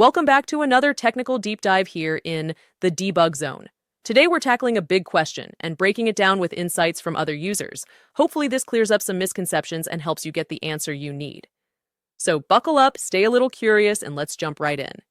Welcome back to another technical deep dive here in the debug zone. Today we're tackling a big question and breaking it down with insights from other users. Hopefully this clears up some misconceptions and helps you get the answer you need. So buckle up, stay a little curious, and let's jump right in.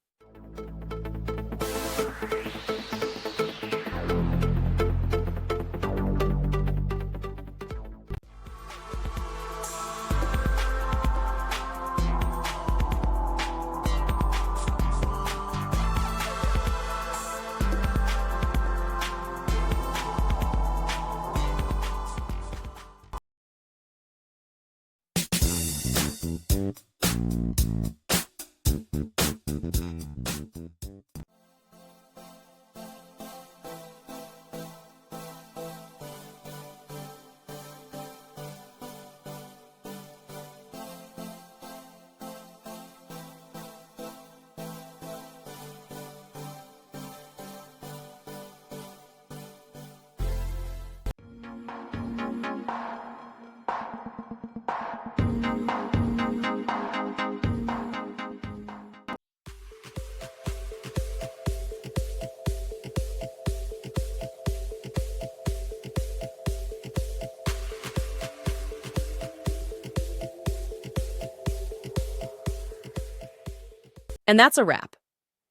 And that's a wrap.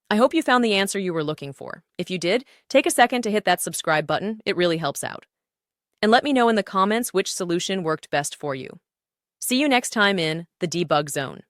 I hope you found the answer you were looking for. If you did, take a second to hit that subscribe button. It really helps out. And let me know in the comments which solution worked best for you. See you next time in the debug zone.